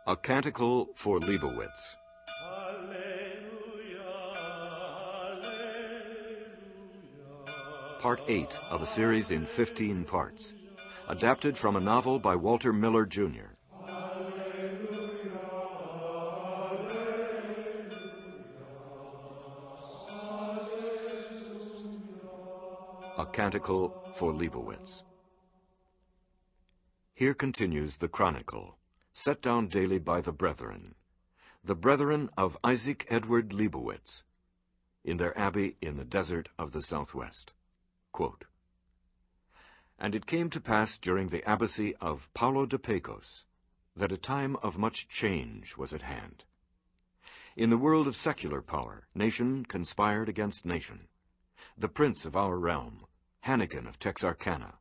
A Canticle for Leibowitz. Part 8 of a series in 15 parts, adapted from a novel by Walter Miller, Jr. A Canticle for Leibowitz. Here continues the chronicle, set down daily by the brethren of Isaac Edward Leibowitz, in their abbey in the desert of the southwest. Quote, "And it came to pass during the abbacy of Paulo de Pecos that a time of much change was at hand. In the world of secular power, nation conspired against nation. The prince of our realm, Hannigan of Texarkana,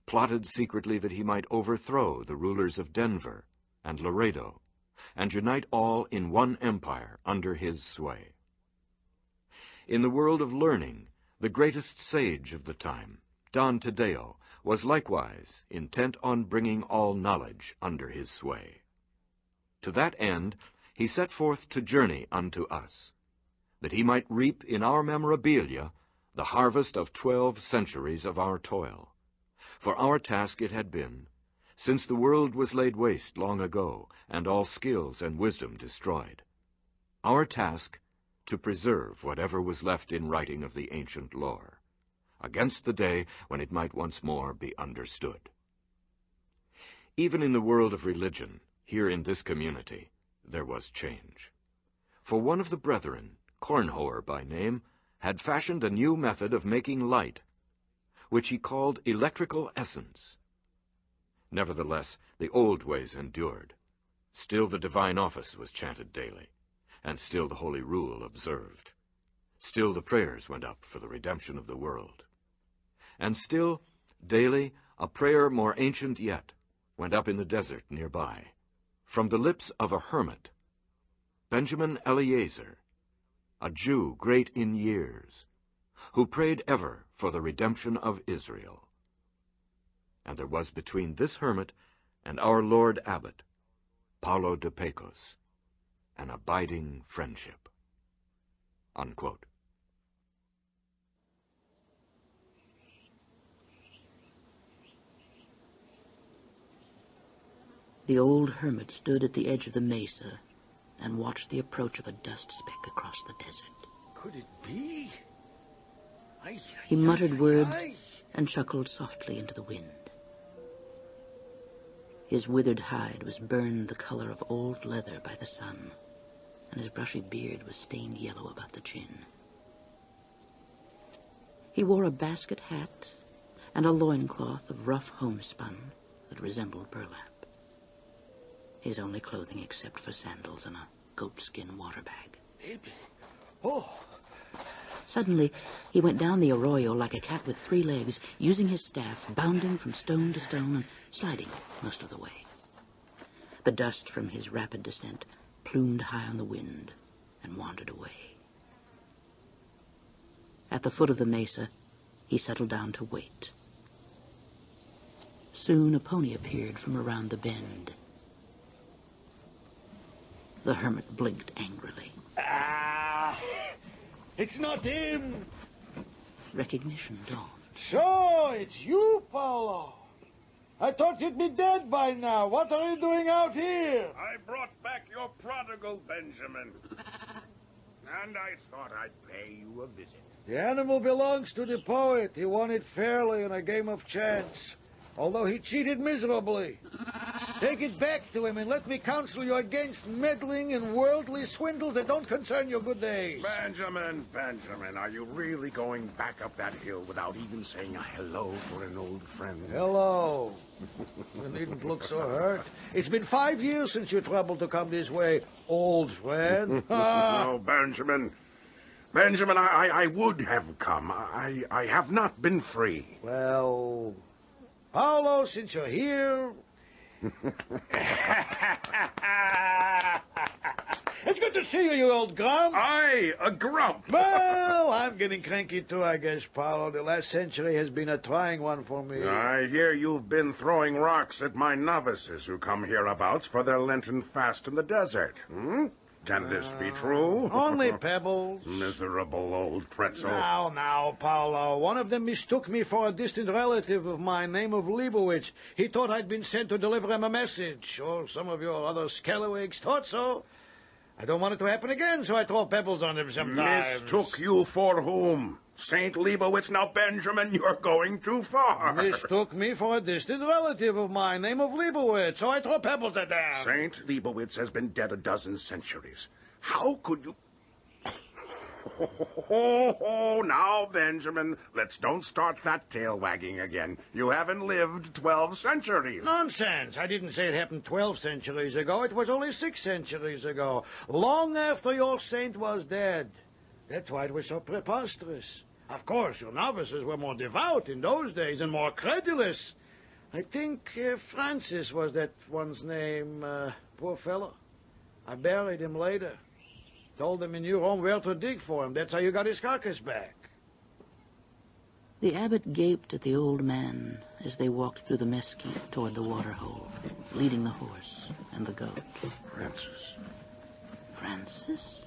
plotted secretly that he might overthrow the rulers of Denver and Laredo, and unite all in one empire under his sway. In the world of learning, the greatest sage of the time, Don Tadeo, was likewise intent on bringing all knowledge under his sway. To that end he set forth to journey unto us, that he might reap in our memorabilia the harvest of 12 centuries of our toil. For our task it had been, since the world was laid waste long ago, and all skills and wisdom destroyed, our task to preserve whatever was left in writing of the ancient lore, against the day when it might once more be understood. Even in the world of religion, here in this community, there was change. For one of the brethren, Cornhoer by name, had fashioned a new method of making light, which he called electrical essence. Nevertheless, the old ways endured. Still the divine office was chanted daily, and still the holy rule observed. Still the prayers went up for the redemption of the world. And still, daily, a prayer more ancient yet went up in the desert nearby, from the lips of a hermit, Benjamin Eliezer, a Jew great in years, who prayed ever for the redemption of Israel. And there was between this hermit and our Lord Abbot, Paulo de Pecos, an abiding friendship." Unquote. The old hermit stood at the edge of the mesa and watched the approach of a dust speck across the desert. Could it be? He muttered words and chuckled softly into the wind. His withered hide was burned the color of old leather by the sun, and his brushy beard was stained yellow about the chin. He wore a basket hat and a loincloth of rough homespun that resembled burlap. His only clothing except for sandals and a goatskin water bag. Oh! Suddenly, he went down the arroyo like a cat with 3 legs, using his staff, bounding from stone to stone and sliding most of the way. The dust from his rapid descent plumed high on the wind and wandered away. At the foot of the mesa, he settled down to wait. Soon a pony appeared from around the bend. The hermit blinked angrily. Ah! It's not him! Recognition dawned. So, it's you, Paulo. I thought you'd be dead by now. What are you doing out here? I brought back your prodigal, Benjamin. And I thought I'd pay you a visit. The animal belongs to the poet. He won it fairly in a game of chance, although he cheated miserably. Take it back to him and let me counsel you against meddling in worldly swindles that don't concern your good day. Benjamin, are you really going back up that hill without even saying a hello for an old friend? Hello. You needn't look so hurt. It's been 5 years since you troubled to come this way, old friend. No, Benjamin, I would have come. I have not been free. Well, Paulo, since you're here... It's good to see you, you old grump. Aye, a grump. Well, I'm getting cranky too, I guess, Paolo. The last century has been a trying one for me. I hear you've been throwing rocks at my novices who come hereabouts for their Lenten fast in the desert. Hmm? Can this be true? Only pebbles. Miserable old pretzel. Now, Paolo. One of them mistook me for a distant relative of mine, name of Leibowitz. He thought I'd been sent to deliver him a message. Or some of your other scalawags thought so. I don't want it to happen again, so I throw pebbles on him sometimes. Mistook you for whom? Saint Leibowitz? Now, Benjamin, you're going too far. Mistook me for a distant relative of mine, name of Leibowitz, so I throw pebbles at them. Saint Leibowitz has been dead a dozen centuries. How could you... Oh, now, Benjamin, don't start that tail wagging again. You haven't lived 12 centuries. Nonsense. I didn't say it happened 12 centuries ago. It was only 6 centuries ago, long after your saint was dead. That's why it was so preposterous. Of course, your novices were more devout in those days and more credulous. I think Francis was that one's name. Poor fellow. I buried him later. Told him in New Rome where to dig for him. That's how you got his carcass back. The abbot gaped at the old man as they walked through the mesquite toward the waterhole, leading the horse and the goat. Francis. Francis?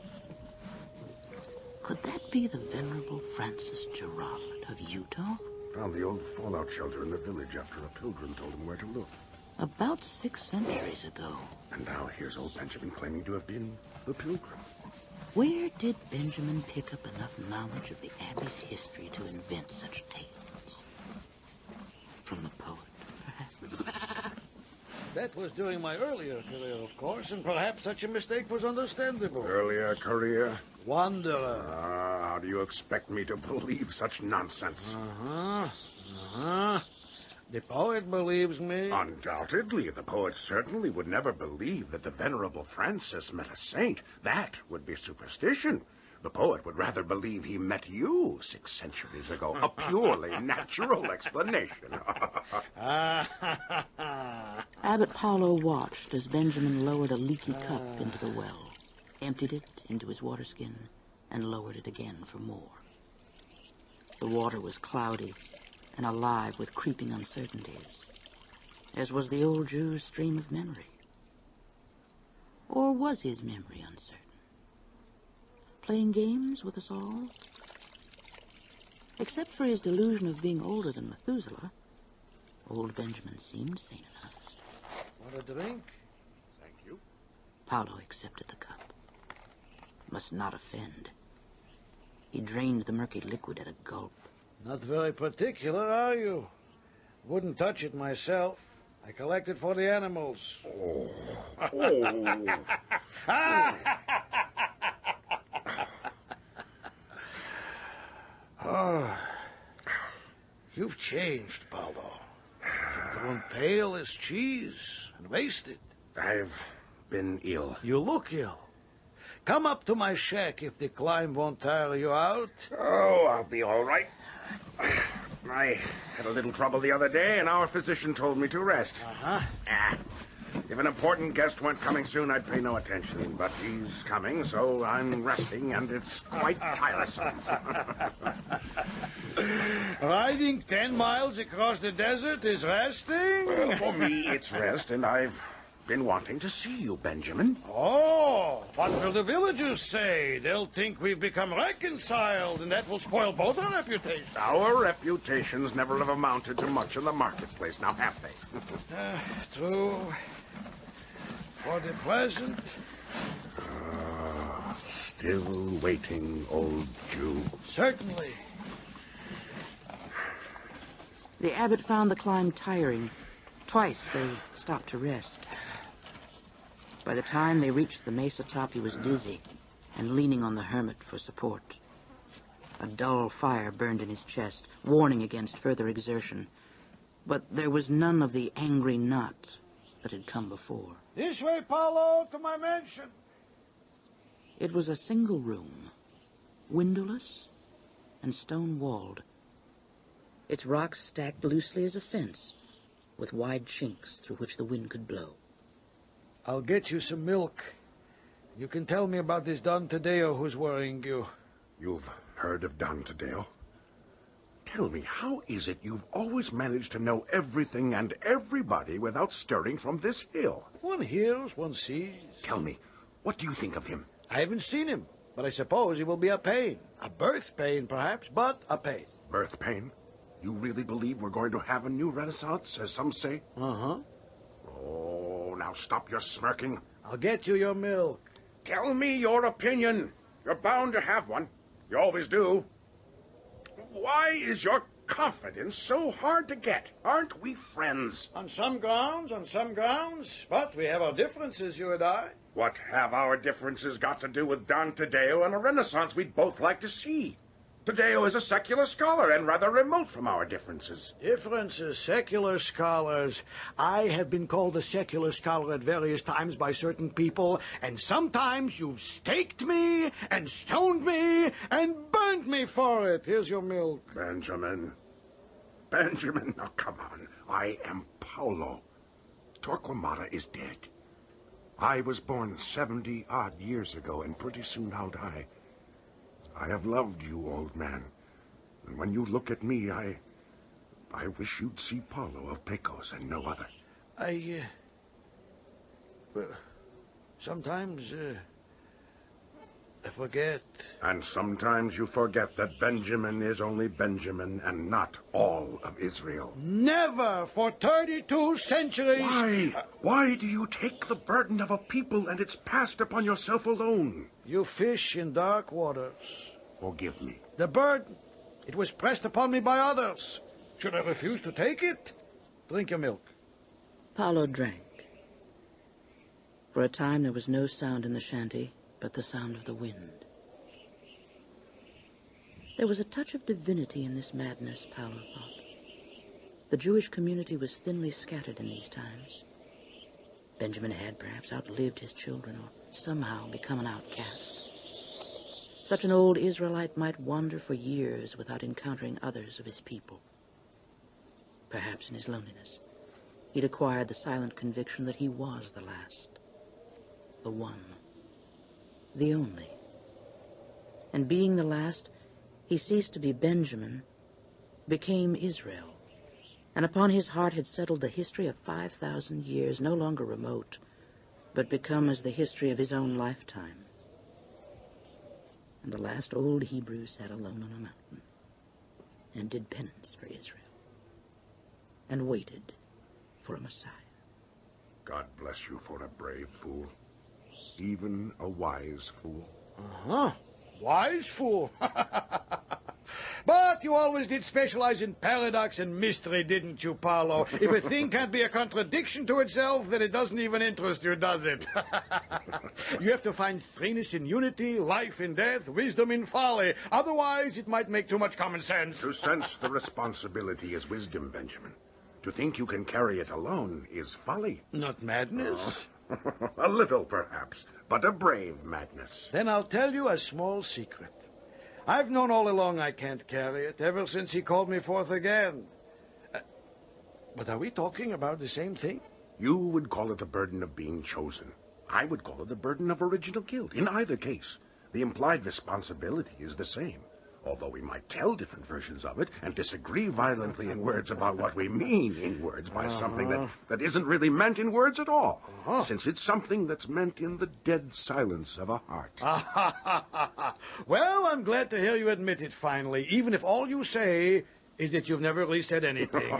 Could that be the venerable Francis Gerard of Utah? Found the old fallout shelter in the village after a pilgrim told him where to look. About 6 centuries ago. And now here's old Benjamin claiming to have been the pilgrim. Where did Benjamin pick up enough knowledge of the Abbey's history to invent such tales? From the poet, perhaps? That was during my earlier career, of course, and perhaps such a mistake was understandable. Earlier career? Wanderer. How do you expect me to believe such nonsense? The poet believes me. Undoubtedly, the poet certainly would never believe that the venerable Francis met a saint. That would be superstition. The poet would rather believe he met you 6 centuries ago. A purely natural explanation. Abbot Paolo watched as Benjamin lowered a leaky cup into the well, emptied it into his water skin, and lowered it again for more. The water was cloudy and alive with creeping uncertainties, as was the old Jew's stream of memory. Or was his memory uncertain? Playing games with us all? Except for his delusion of being older than Methuselah, old Benjamin seemed sane enough. Want a drink? Thank you. Paolo accepted the cup. Must not offend. He drained the murky liquid at a gulp. Not very particular, are you? Wouldn't touch it myself. I collect it for the animals. Oh, you've changed, Paolo. You've grown pale as cheese and wasted. I've been ill. You look ill. Come up to my shack if the climb won't tire you out. Oh, I'll be all right. I had a little trouble the other day, and our physician told me to rest. If an important guest weren't coming soon, I'd pay no attention. But he's coming, so I'm resting, and it's quite tiresome. Riding 10 miles across the desert is resting? For me, it's rest, and I've been wanting to see you, Benjamin. Oh, what will the villagers say? They'll think we've become reconciled, and that will spoil both our reputations. Our reputations never have amounted to much in the marketplace, now have they? True. For the present. Still waiting, old Jew. Certainly. The abbot found the climb tiring. Twice they stopped to rest. By the time they reached the mesa top, he was dizzy and leaning on the hermit for support. A dull fire burned in his chest, warning against further exertion. But there was none of the angry knot that had come before. This way, Paolo, to my mansion. It was a single room, windowless and stone-walled. Its rocks stacked loosely as a fence, with wide chinks through which the wind could blow. I'll get you some milk. You can tell me about this Don Tadeo who's worrying you. You've heard of Don Tadeo? Tell me, how is it you've always managed to know everything and everybody without stirring from this hill? One hears, one sees. Tell me, what do you think of him? I haven't seen him, but I suppose he will be a pain. A birth pain, perhaps, but a pain. Birth pain? You really believe we're going to have a new Renaissance, as some say? Uh-huh. Oh, now stop your smirking. I'll get you your milk. Tell me your opinion. You're bound to have one. You always do. Why is your confidence so hard to get? Aren't we friends? On some grounds. But we have our differences, you and I. What have our differences got to do with Don Tadeo and a Renaissance we'd both like to see? Tadeo is a secular scholar and rather remote from our differences. Differences, secular scholars. I have been called a secular scholar at various times by certain people, and sometimes you've staked me and stoned me and burned me for it. Here's your milk. Benjamin, now come on. I am Paolo. Torquemada is dead. I was born 70-odd years ago, and pretty soon I'll die. I have loved you, old man. And when you look at me, I wish you'd see Paulo of Pecos and no other. Sometimes, I forget. And sometimes you forget that Benjamin is only Benjamin and not all of Israel. Never for 32 centuries. Why? Why do you take the burden of a people and its past upon yourself alone? You fish in dark waters. Forgive me. The burden, it was pressed upon me by others. Should I refuse to take it? Drink your milk. Paolo drank. For a time there was no sound in the shanty but the sound of the wind. There was a touch of divinity in this madness, Paolo thought. The Jewish community was thinly scattered in these times. Benjamin had perhaps outlived his children or somehow become an outcast. Such an old Israelite might wander for years without encountering others of his people. Perhaps in his loneliness, he'd acquired the silent conviction that he was the last, the one, the only. And being the last, he ceased to be Benjamin, became Israel, and upon his heart had settled the history of 5,000 years, no longer remote, but become as the history of his own lifetime. And the last old Hebrew sat alone on a mountain and did penance for Israel and waited for a Messiah. God bless you for a brave fool. Even a wise fool. Uh-huh. Wise fool. But you always did specialize in paradox and mystery, didn't you, Paolo? If a thing can't be a contradiction to itself, then it doesn't even interest you, does it? You have to find threeness in unity, life in death, wisdom in folly. Otherwise, it might make too much common sense. To sense the responsibility is wisdom, Benjamin. To think you can carry it alone is folly. Not madness. A little, perhaps, but a brave madness. Then I'll tell you a small secret. I've known all along I can't carry it, ever since he called me forth again. But are we talking about the same thing? You would call it the burden of being chosen. I would call it the burden of original guilt. In either case, the implied responsibility is the same. Although we might tell different versions of it and disagree violently in words about what we mean in words by something that isn't really meant in words at all, since it's something that's meant in the dead silence of a heart. Well, I'm glad to hear you admit it finally, even if all you say is that you've never really said anything.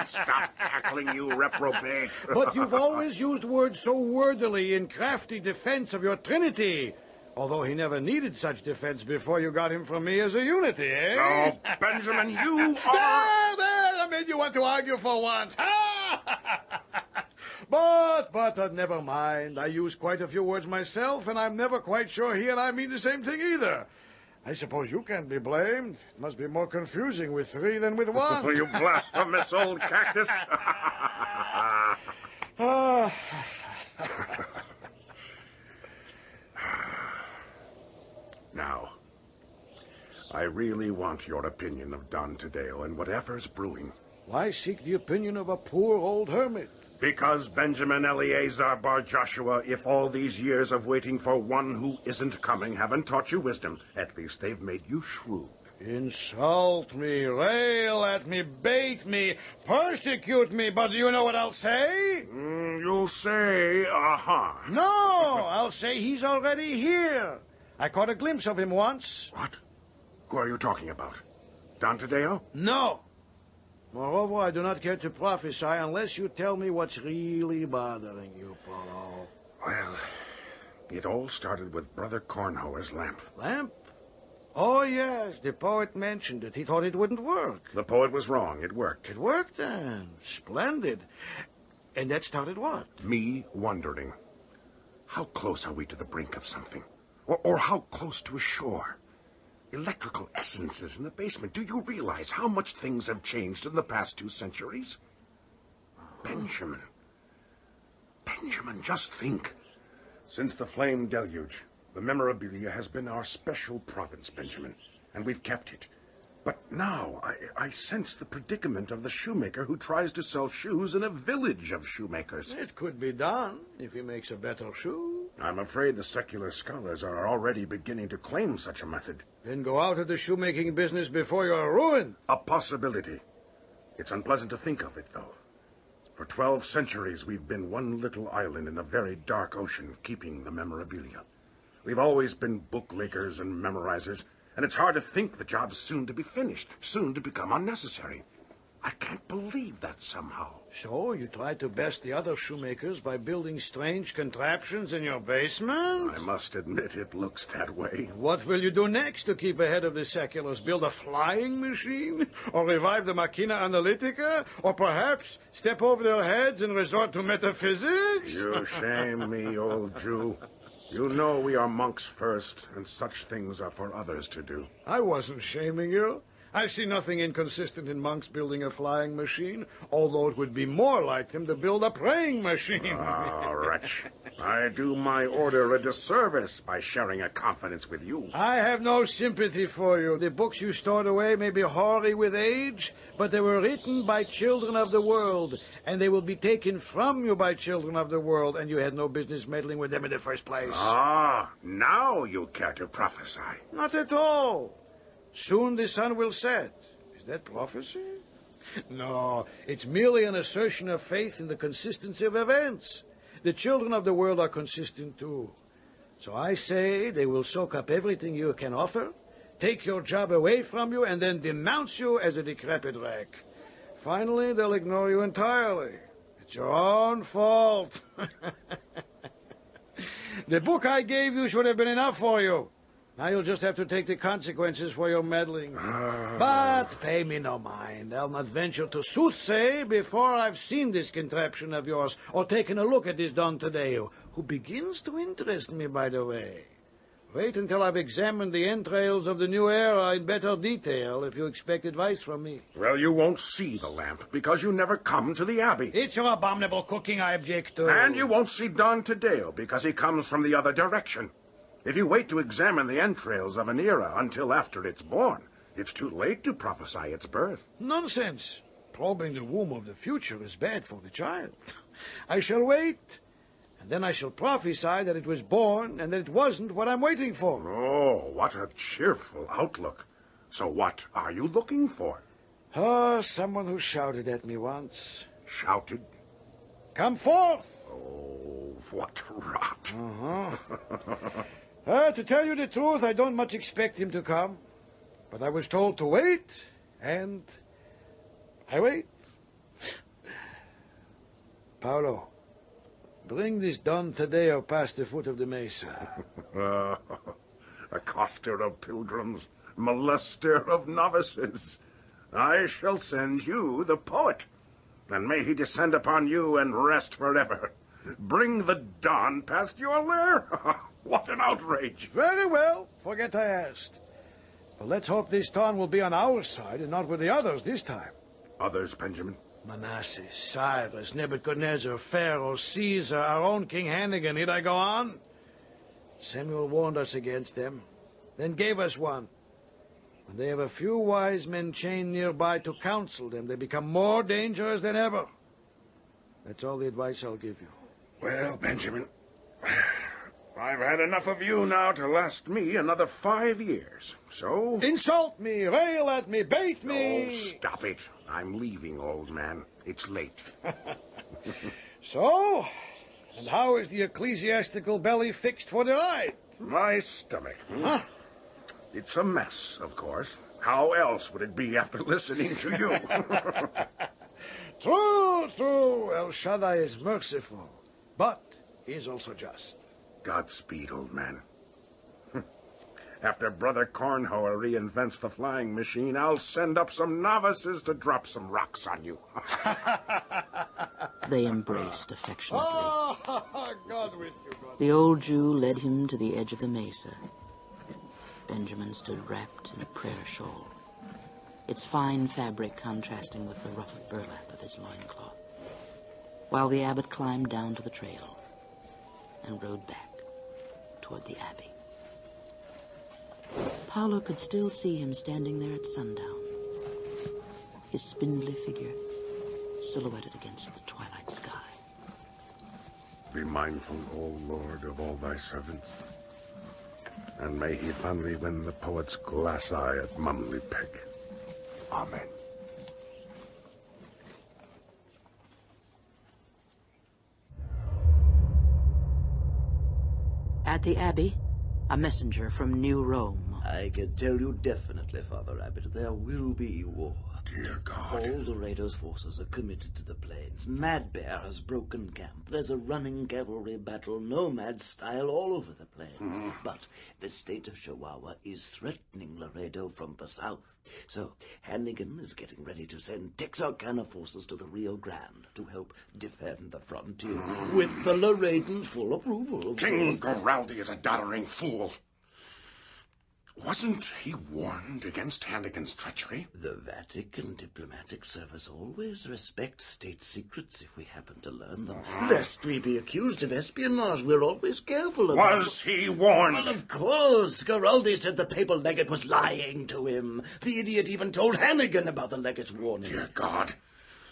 Stop cackling, you reprobate. But you've always used words so wordily in crafty defense of your Trinity. Although he never needed such defense before you got him from me as a unity, eh? Oh, Benjamin, you are... There, I made you want to argue for once. But never mind. I use quite a few words myself, and I'm never quite sure he and I mean the same thing either. I suppose you can't be blamed. It must be more confusing with three than with one. You blasphemous old cactus. Now, I really want your opinion of Don Tadeo and whatever's brewing. Why seek the opinion of a poor old hermit? Because Benjamin Eleazar Bar Joshua, if all these years of waiting for one who isn't coming haven't taught you wisdom, at least they've made you shrewd. Insult me, rail at me, bait me, persecute me, but do you know what I'll say? You'll say, aha. No, I'll say he's already here. I caught a glimpse of him once. What? Who are you talking about? Don Tadeo? No. Moreover, I do not care to prophesy unless you tell me what's really bothering you, Polo. Well, it all started with Brother Cornhower's lamp. Lamp? Oh, yes, the poet mentioned it. He thought it wouldn't work. The poet was wrong. It worked. It worked then. Splendid. And that started what? Me wondering. How close are we to the brink of something? Or how close to a shore? Electrical essences in the basement. Do you realize how much things have changed in the past 2 centuries? Benjamin, just think. Since the flame deluge, the memorabilia has been our special province, Benjamin, and we've kept it. But now I sense the predicament of the shoemaker who tries to sell shoes in a village of shoemakers. It could be done if he makes a better shoe. I'm afraid the secular scholars are already beginning to claim such a method. Then go out of the shoemaking business before you're ruined. A possibility. It's unpleasant to think of it, though. For 12 centuries, we've been one little island in a very dark ocean, keeping the memorabilia. We've always been booklickers and memorizers, and it's hard to think the job's soon to be finished, soon to become unnecessary. I can't believe that somehow. So you try to best the other shoemakers by building strange contraptions in your basement? I must admit it looks that way. What will you do next to keep ahead of the seculars? Build a flying machine? Or revive the Machina Analytica? Or perhaps step over their heads and resort to metaphysics? You shame me, old Jew. You know we are monks first, and such things are for others to do. I wasn't shaming you. I see nothing inconsistent in monks building a flying machine, although it would be more like them to build a praying machine. Ah, wretch. I do my order a disservice by sharing a confidence with you. I have no sympathy for you. The books you stored away may be hoary with age, but they were written by children of the world, and they will be taken from you by children of the world, and you had no business meddling with them in the first place. Ah, now you care to prophesy. Not at all. Soon the sun will set. Is that prophecy? No, it's merely an assertion of faith in the consistency of events. The children of the world are consistent too. So I say they will soak up everything you can offer, take your job away from you, and then denounce you as a decrepit wreck. Finally, they'll ignore you entirely. It's your own fault. The book I gave you should have been enough for you. Now you'll just have to take the consequences for your meddling. But pay me no mind. I'll not venture to soothsay before I've seen this contraption of yours, or taken a look at this Don Tadeo, who begins to interest me, by the way. Wait until I've examined the entrails of the new era in better detail if you expect advice from me. Well, you won't see the lamp because you never come to the Abbey. It's your abominable cooking I object to. And you won't see Don Tadeo because he comes from the other direction. If you wait to examine the entrails of an era until after it's born, it's too late to prophesy its birth. Nonsense. Probing the womb of the future is bad for the child. I shall wait, and then I shall prophesy that it was born and that it wasn't what I'm waiting for. Oh, what a cheerful outlook. So what are you looking for? Oh, someone who shouted at me once. Shouted? Come forth! Oh, what rot. To tell you the truth, I don't much expect him to come. But I was told to wait, and I wait. Paolo, bring this Don Tadeo past the foot of the mesa. Accoster of pilgrims, molester of novices. I shall send you the poet, and may he descend upon you and rest forever. Bring the Don past your lair? What an outrage! Very well. Forget I asked. But let's hope this Don will be on our side and not with the others this time. Others, Benjamin? Manasseh, Cyrus, Nebuchadnezzar, Pharaoh, Caesar, our own King Hannigan. Need I go on? Samuel warned us against them, then gave us one. When they have a few wise men chained nearby to counsel them, they become more dangerous than ever. That's all the advice I'll give you. Well, Benjamin, I've had enough of you now to last me another 5 years. So... Insult me, rail at me, bait me! Oh, stop it. I'm leaving, old man. It's late. So? And how is the ecclesiastical belly fixed for the ride? My stomach. Huh? It's a mess, of course. How else would it be after listening to you? True, true. El Shaddai is merciful, but he is also just. Godspeed, old man. After Brother Cornhower reinvents the flying machine, I'll send up some novices to drop some rocks on you. They embraced affectionately. Oh, God with you, God. The old Jew led him to the edge of the mesa. Benjamin stood wrapped in a prayer shawl, its fine fabric contrasting with the rough burlap of his loincloth, while the abbot climbed down to the trail and rode back toward the abbey. Paolo could still see him standing there at sundown, his spindly figure silhouetted against the twilight sky. Be mindful, O Lord, of all thy servants, and may he fondly win the poet's glass eye at Mumley Peg. Amen. At the abbey, a messenger from New Rome. I can tell you definitely, Father Abbot, there will be war. Dear God. All Laredo's forces are committed to the plains. Mad Bear has broken camp. There's a running cavalry battle, nomad style, all over the plains. But the state of Chihuahua is threatening Laredo from the south. So Hannigan is getting ready to send Texarkana forces to the Rio Grande to help defend the frontier, with the Laredans' full approval. Of King course. Giraldi is a doddering fool. Wasn't he warned against Hannigan's treachery? The Vatican diplomatic service always respects state secrets if we happen to learn them. Lest we be accused of espionage, we're always careful of Was he warned? Well, of course. Garaldi said the papal legate was lying to him. The idiot even told Hannigan about the legate's warning. Dear God.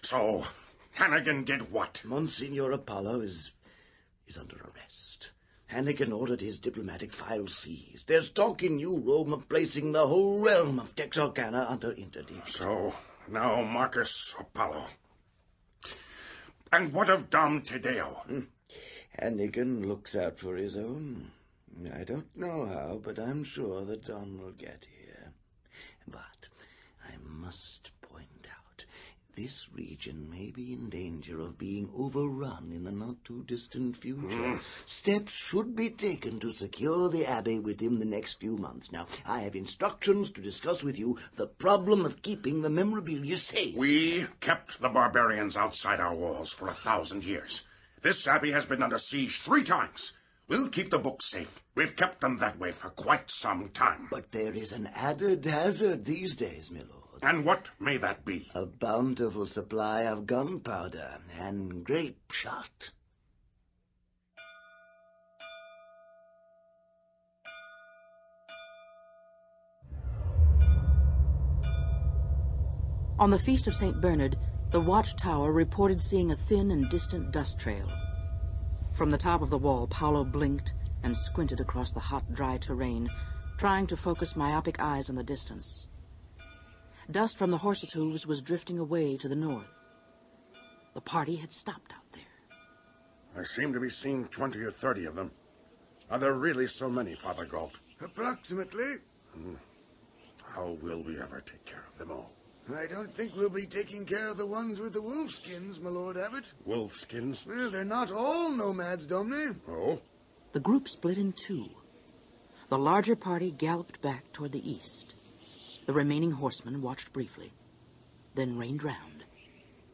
So, Hannigan did what? Monsignor Apollo is under arrest. Hannigan ordered his diplomatic files seized. There's talk in New Rome of placing the whole realm of Texarkana under interdict. So, now Marcus Apollo. And what of Dom Tadeo? Hannigan looks out for his own. I don't know how, but I'm sure that Don will get here. But I must point out, this region may be in danger of being overrun in the not-too-distant future. Steps should be taken to secure the abbey within the next few months. Now, I have instructions to discuss with you the problem of keeping the memorabilia safe. We kept the barbarians outside our walls for 1,000 years. This abbey has been under siege 3 times. We'll keep the books safe. We've kept them that way for quite some time. But there is an added hazard these days, my lord. And what may that be? A bountiful supply of gunpowder and grape shot. On the Feast of St. Bernard, the watchtower reported seeing a thin and distant dust trail. From the top of the wall, Paolo blinked and squinted across the hot, dry terrain, trying to focus myopic eyes on the distance. Dust from the horses' hooves was drifting away to the north. The party had stopped out there. I seem to be seeing 20 or 30 of them. Are there really so many, Father Galt? Approximately. How will we ever take care of them all? I don't think we'll be taking care of the ones with the wolfskins, my Lord Abbot. Wolfskins? Well, they're not all nomads, Domine. Oh? The group split in 2. The larger party galloped back toward the east. The remaining horsemen watched briefly, then reined round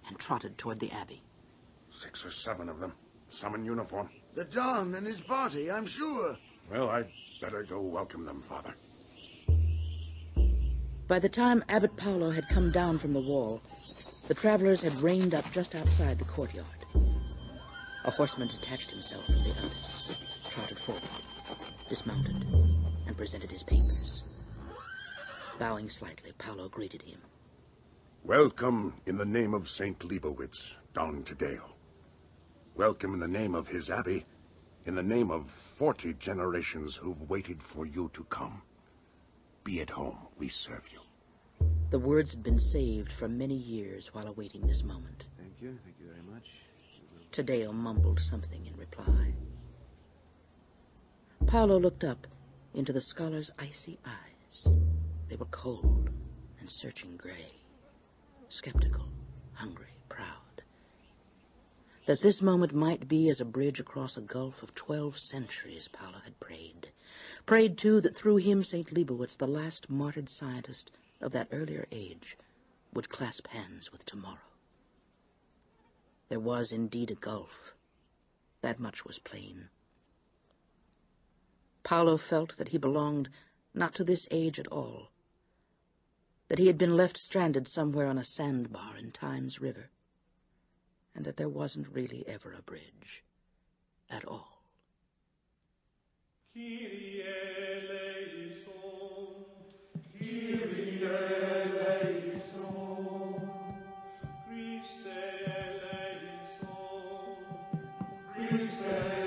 and trotted toward the abbey. 6 or 7 of them, some in uniform. The Don and his party, I'm sure. Well, I'd better go welcome them, Father. By the time Abbot Paolo had come down from the wall, the travelers had reined up just outside the courtyard. A horseman detached himself from the others, trotted forward, dismounted, and presented his papers. Bowing slightly, Paolo greeted him. Welcome in the name of St. Leibowitz, Don Tadeo. Welcome in the name of his abbey, in the name of 40 generations who've waited for you to come. Be at home, we serve you. The words had been saved for many years while awaiting this moment. Thank you very much. Tadeo mumbled something in reply. Paolo looked up into the scholar's icy eyes. They were cold and searching gray, skeptical, hungry, proud. That this moment might be as a bridge across a gulf of 12 centuries, Paolo had prayed. Prayed, too, that through him St. Leibowitz, the last martyred scientist of that earlier age, would clasp hands with tomorrow. There was indeed a gulf. That much was plain. Paolo felt that he belonged not to this age at all, that he had been left stranded somewhere on a sandbar in Time's river, and that there wasn't really ever a bridge at all. Kyrie eleison, Kyrie eleison, Christe eleison, Christe